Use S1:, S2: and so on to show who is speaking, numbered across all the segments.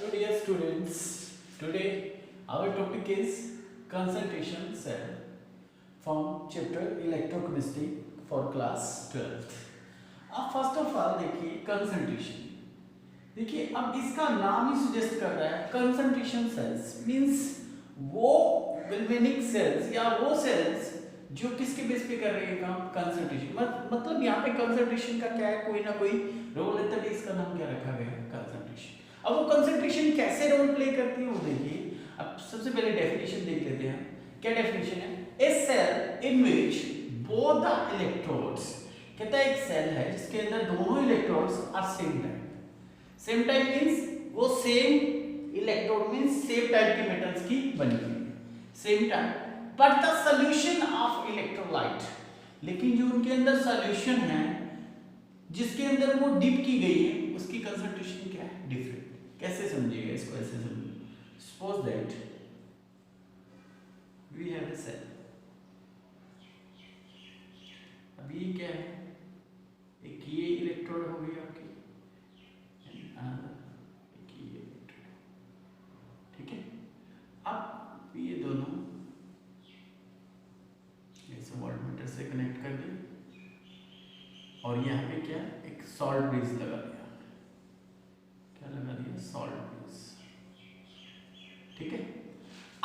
S1: So dear students, today our topic is concentration cell from chapter electrochemistry for class 12th. अब first of all देखिए concentration. देखिए अब इसका नाम ही suggest कर रहा है कंसंट्रेशन सेल्स मींस वो विल्वेनिक सेल्स या वो सेल्स जो किसके बेस पे कर रहे हैं काम कंसंट्रेशन. मतलब यहाँ पे कंसंट्रेशन का क्या है, कोई ना कोई रोल है, तभी इसका नाम क्या रखा गया है कंसंट्रेशन. अब वो कंसंट्रेशन कैसे रोल प्ले करती है वो देखिए. अब सबसे पहले डेफिनेशन देख लेते हैं. क्या डेफिनेशन है? A cell in which both the electrodes, कहता है एक सेल है जिसके अंदर दोनों electrodes are same type. Same type means वो same electrode means same type के मेटल्स की बनी हुई है, same type. But the solution of electrolyte, लेकिन जो उनके अंदर सॉल्यूशन है जिसके अंदर वो डिप की गई है उसकी कंसंट्रेशन क्या है? डिफरेंट. कैसे समझिएगा इसको? ऐसे समझिए. Suppose that we have a cell. अब ये क्या है? एक ये इलेक्ट्रोड हो गई आपकी, एक ये इलेक्ट्रोड. ठीक है. अब ये दोनों ऐसे वोल्टमीटर से कनेक्ट कर दिए और यहाँ पे क्या एक सॉल्ट ब्रिज लगा दिया. क्या लगा दिया? Salt bridge. ठीक है.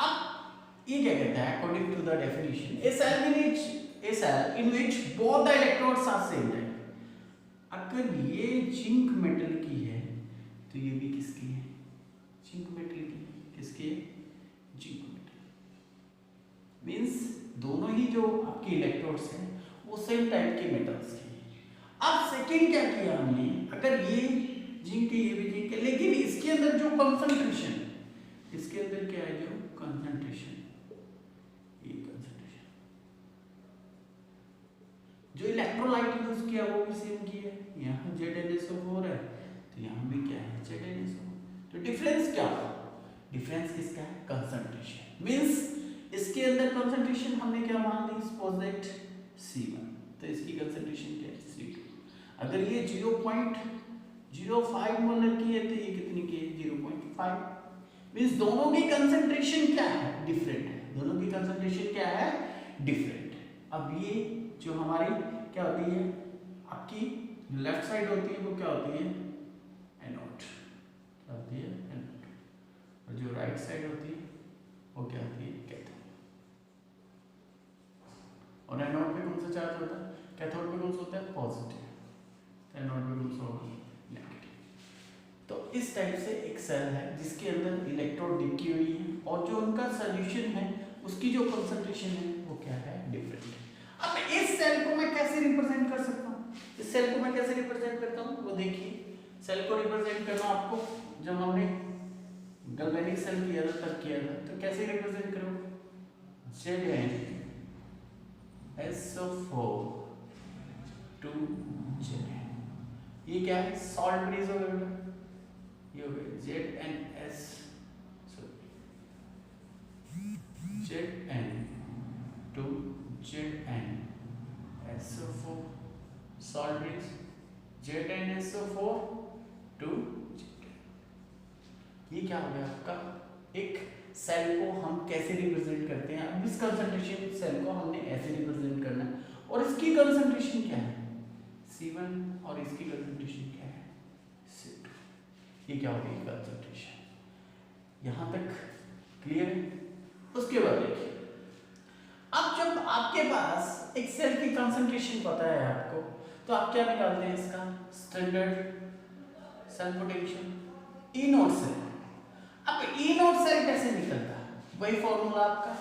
S1: अब ये क्या कहता है according to the definition, a cell in which both the electrodes are same type. अगर ये जिंक मेटल की है तो ये भी किसकी है? जिंक मेटल की. किसकी है? Zinc metal. मींस दोनों ही जो आपके इलेक्ट्रोड्स हैं वो सेम टाइप के मेटल्स के हैं. अब सेकंड क्या किया हमने, अगर ये जिंक है ये भी जिंक है, लेकिन इसके अंदर जो कंसंट्रेशन, इसके अंदर क्या है जो कंसंट्रेशन, ये कंसंट्रेशन जो इलेक्ट्रोलाइट यूज किया वो भी सेम की है. यहाँ ZnSO4 है तो यहाँ भी क्या है? ZnSO. तो डिफरेंस क्या है? डिफरेंस किसका है? कंसंट्रेशन. मींस इसके अंदर कंसंट्रेशन हमने क्या मान ली? सपोज दैट C1, तो इसकी कंसंट्रेशन क्या है? C2. अगर ये 0.05 मोलर की है तो ये कितनी की है? 0.5. मींस दोनों की कंसंट्रेशन क्या है? डिफरेंट है. दोनों की कंसंट्रेशन क्या है? डिफरेंट. अब ये जो हमारी क्या होती है आपकी लेफ्ट साइड होती है वो क्या होती है? एनोड. क्या होती है? एनोड. और जो राइट साइड होती है वो क्या होती है? कैथोड. और एनोड पे कौन सा चार्ज होता है? कैथोड पे कौन सा होता है? पॉजिटिव. एनोड पे कौन सा होगा? नेगेटिव. तो इस टाइप से एक सेल है जिसके अंदर इलेक्ट्रोड डिप की हुई है और जो उनका सॉल्यूशन है उसकी जो कंसंट्रेशन है वो क्या है? डिफरेंट है. अब इस सेल को मैं कैसे रिप्रेजेंट कर सकता हूँ? इस सेल को मैं कैसे रिप्रेजेंट करता हूँ वो देखिए. सेल को रिप्रेजेंट करना आपको जब हमने गैल्वेनिक सेल किया था तब किया था. तो कैसे रिप्रेजेंट करोगे? ZnSO4 2Zn. ये क्या है? सॉल्ट ब्रिज हो गया. ये हो गया ZnS, Zn 2ZnSO4 salt bridge. ZnSO4 2Zn. ये क्या हो गया आपका? एक सेल को हम कैसे रिप्रेजेंट करते हैं? अब इस कंसंट्रेशन सेल को हमने ऐसे रिप्रेजेंट करना है और इसकी कंसंट्रेशन क्या है? C1 और इसकी कंसंट्रेशन क्या है? C2. ये क्या होगी कंसंट्रेशन? यहाँ तक क्लियर है? उसके बाद देखिए, अब जब आपके पास एक सेल की कंसंट्रेशन पता है आपको तो आप क्या निकालते हैं? इसका standard cell potential E naught cell. अब E नॉट सेल कैसे निकलता है? वही फॉर्मूला आपका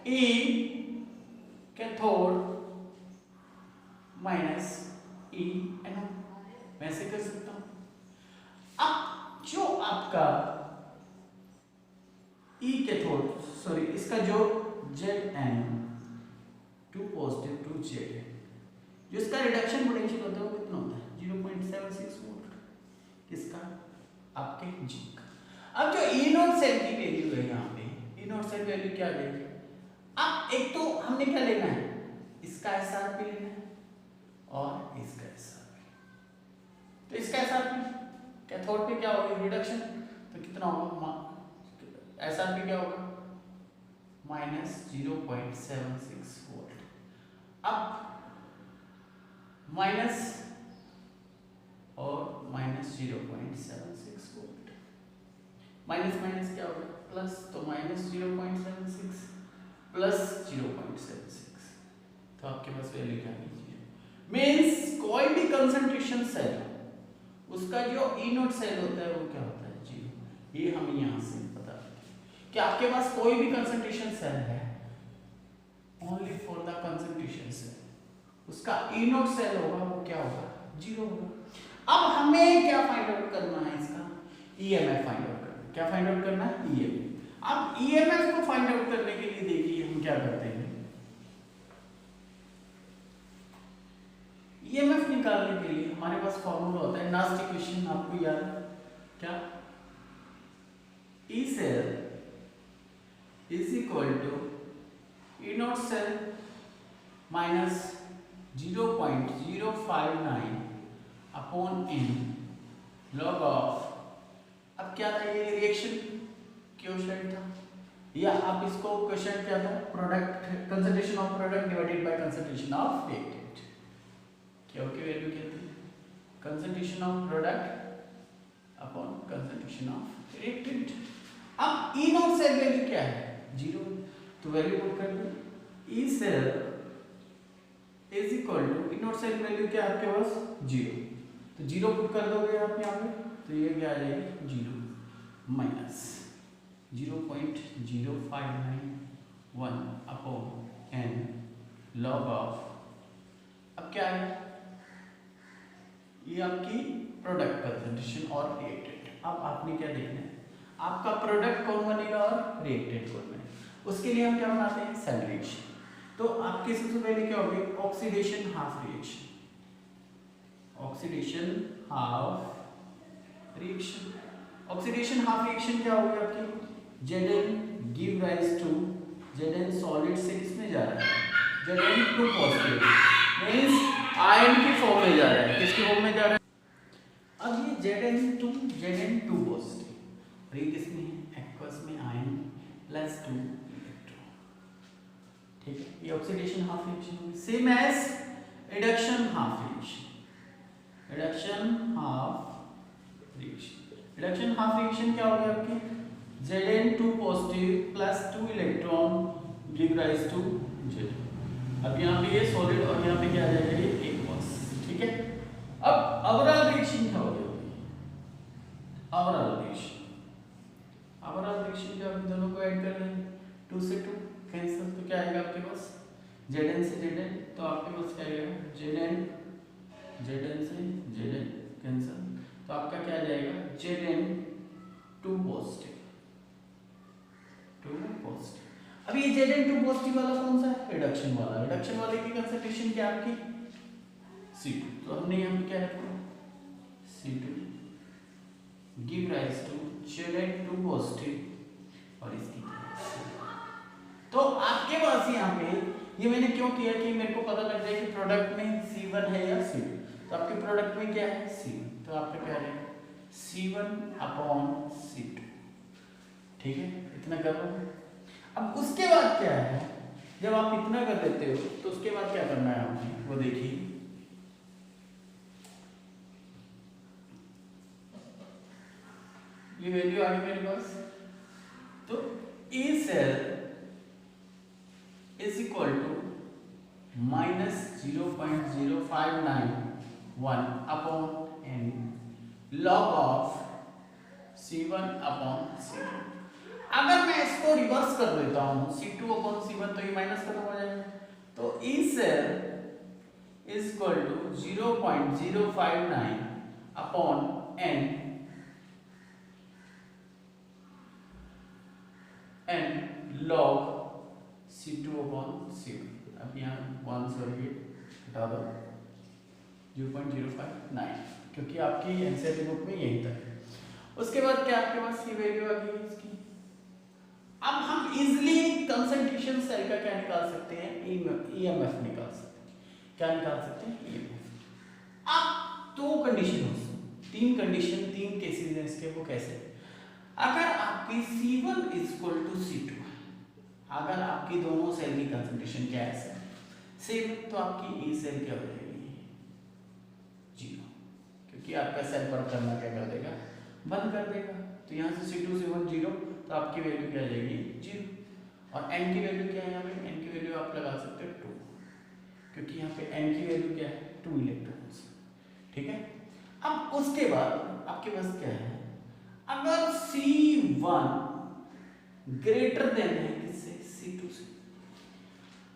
S1: E cathode minus E anode. वैसे कर सकता हूं. अब जो आपका E कैथोड सॉरी इसका जो Zn 2 पॉजिटिव 2 Zn जो इसका रिडक्शन पोटेंशियल होता है वो कितना होता है? 0.76 वोल्ट. किसका? आपके जिंक. अब जो E नॉट सेल की वैल्यू है यहाँ पे, E नॉट सेल वैल्यू क्या देगी? अब एक तो हमने क्या लेना है? इसका SRP लेना है और इसका SRP. तो इसका SRP कैथोड पे क्या होगी? रिडक्शन. तो कितना होगा, SRP क्या होगा, -0.76 वोल्ट। अब माइनस और -0.76 वोल्ट, माइनस माइनस क्या होगा प्लस, तो -0.76 प्लस 0.76, तो आपके पास वैल्यू क्या आएगी, मीन्स कोई भी कंसंट्रेशन सेल उसका जो ई नोट सेल होता है वो क्या होता है, 0। ये हमें यहाँ से पता है कि आपके पास कोई भी कंसंट्रेशन सेल है, only for the concentration cell, उसका ई नोट सेल होगा वो क्या होगा, 0 होगा। अब हमें क्या फाइंड आउट करना है, इसका ईएमएफ फाइंड आउट करना है। क्या फाइंड आउट करना है, ईएमएफ। अब ईएमएफ को फाइंड आउट करने के लिए देखिए हम क्या करते हैं, ईएमएफ निकालने के लिए हमारे पास फॉर्मूला होता है, नास्ट इक्वेशन आपको याद है क्या, E cell is equal to E naught cell minus 0.059 upon n log of, अब क्या था, ये रिएक्शन क्वोशिएंट था, या आप इसको क्वोशिएंट क्या था, product, concentration of product divided by concentration of reactant, क्या की वैल्यू क्या थी, concentration of product upon concentration of reactant. अब ई नॉट सेल वैल्यू क्या है, 0, तो वैल्यू पुट कर दो, E cell is equal to, E naught cell value क्या है आपके पास, 0, तो 0 पुट कर दोगे आप यहाँ पे, तो ये क्या आ जाएगी, 0 minus 0.0591 upon n log of, अब क्या है, ये आपकी प्रोडक्ट कंसंट्रेशन और रिएक्टेंट। अब आपने क्या देखना है, आपका प्रोडक्ट कौन बनेगा और रिएक्टेंट कौन बनेगा, उसके लिए हम क्या बनाते हैं, सेल रिएक्शन। तो आपके सबसे पहले क्या होगी, oxidation half reaction, oxidation half reaction, oxidation half reaction क्या होगी आपकी, Zn give rise to, Zn solid से किसमें जा रहा है, Zn two positive, means ion की फॉर्म में जा रहा है, किसकी फॉर्म में जा रहा है, अब ये Zn टू पॉजिटिव, और ये किसमें है, एक्वस में आयन प्लस 2 इलेक्ट्रॉन, ठीक है, ये ऑक्सीडेशन हाफ रिएक्शन होगी। Same as reduction half reaction, reduction half reaction, reduction half reaction क्या होगी आपकी, Zn2 positive plus 2 electron give rise to Zn। अब यहाँ पे ये सॉलिड और यहाँ पे क्या आ जाएगा, ये एक्वस, ठीक है। अब ओवरऑल रिएक्शन क्या होगी, ओवरऑल रिएक्शन, ओवरऑल रिएक्शन क्या होगी, दोनों को ऐड कर लेंगे, 2 से 2 कैंसिल, तो क्या आएगा आपके पास, Zn से Zn, तो आपके पास क्या आएगा, Zn से Zn कैंसिल, तो आपका क्या आ जाएगा, Zn2 पॉजिटिव, 2 पॉजिटिव। अब ये Zn2 पॉजिटिव वाला कौन सा है, रिडक्शन वाला, रिडक्शन वाले की कंसंट्रेशन क्या आपकी, C2, तो हमने यहाँ पे क्या रखा, C2 give rise to Zn2 positive और इसकी, तो आपके पास यहाँ पे ये मैंने क्यों किया कि मेरे को पता लग जाए कि प्रोडक्ट में C1 है या C2, तो आपके प्रोडक्ट में क्या है, C1, तो आपका क्या रहेगा, C1 अपॉन C2, ठीक है, इतना कर लो। अब उसके बाद क्या है, जब आप इतना कर देते हो तो उसके बाद क्या करना है आपने, वो देखिए, ये वैल्यू आ गई मेरे पास, तो E cell is equal to -0.0591 upon n log of C1 upon C2। अगर मैं इसको रिवर्स कर देता हूं, C2 अपॉन C1, तो ये माइनस खत्म हो जाएगा, तो E cell is equal to 0.059 upon n log C2 upon C1। अब यहाँ 1 सॉरी हटा दो, 0.059, क्योंकि आपकी एनसीईआरटी बुक में यही था। उसके बाद क्या आपके पास ये वैल्यू आ गई इसकी। अब हम इजीली कंसंट्रेशन सेल का क्या निकाल सकते हैं, ईएमएफ निकाल सकते हैं। क्या निकाल सकते हैं, ईएमएफ। अब दो कंडीशन हो, तीन कंडीशन, तीन केसेस हैं इसके, वो कैसे। अगर आपकी C1 इक्वल टू C2 है, अगर आपकी दोनों सेल की कंसंट्रेशन क्या है सेम, तो आपकी ई सेल क्या हो जाएगी 0, क्योंकि आपका सेल वर्क करना क्या कर देगा, बंद कर देगा। तो यहाँ से C2 C1 0, तो आपकी वैल्यू क्या आ जाएगी 0। और n की वैल्यू क्या है, यहाँ पे n की वैल्यू आप लगा सकते हो 2, क्योंकि यहाँ पे n की वैल्यू क्या है 2 इलेक्ट्रॉन्स। ठीक है, अब उसके बाद आपके पास क्या है, अगर C1 ग्रेटर देन है किससे, C2 से,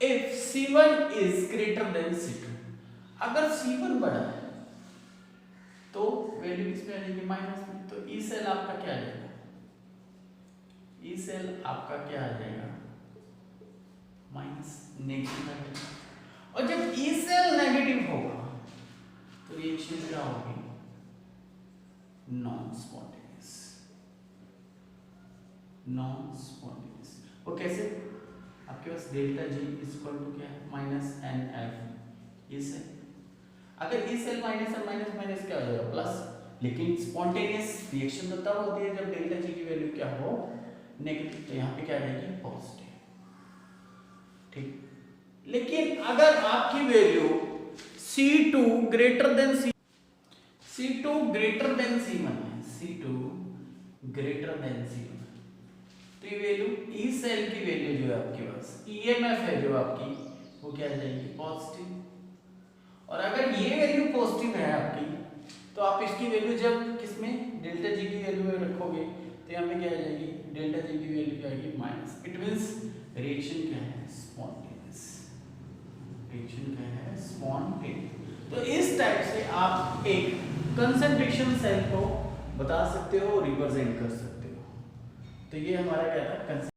S1: if C1 is greater than C2, अगर C1 बड़ा है तो वैल्यू किस पे आ जाएगी, माइनस में। तो ई सेल आपका क्या आ जाएगा, ई सेल आपका क्या आ जाएगा माइनस, नेगेटिव आ जाएगा। और जब ई सेल नेगेटिव होगा तो रिएक्शन क्या होगी, नॉन स्पॉन्टेनियस। नॉन स्पॉन्टेनियस वो कैसे, आपके पास डेल्टा जी इक्वल टू क्या है minus n F, E cell, अगर ई सेल माइनस और माइनस माइनस क्या हो जाएगा प्लस, लेकिन स्पॉन्टेनियस रिएक्शन तो तब होती है जब डेल्टा जी की वैल्यू क्या हो नेगेटिव, तो यहाँ पे क्या आ जाएगी पॉजिटिव। ठीक, लेकिन अगर आपकी value C2 greater than C2 greater than C1 है, C2 ग्रेटर देन C1, तो ये वैल्यू ई सेल की वैल्यू जो है आपके पास ईएमएफ है जो आपकी, वो क्या आ जाएगी पॉजिटिव। और अगर ये वैल्यू पॉजिटिव है आपकी, तो आप इसकी वैल्यू जब किसमें डेल्टा जी की वैल्यू में रखोगे तो यहाँ पे क्या आ जाएगी, डेल्टा जी की वैल्यू क्या आएगी माइनस। इट मींस रिएक्शन क्या है स्पॉन्टेनियस, रिएक्शन क्या है स्पॉन्टेनियस। तो इस टाइप से आप एक कंसंट्रेशन सेल को बता सकते हो, रिप्रेजेंट कर सकते हो। तो ये हमारा क्या था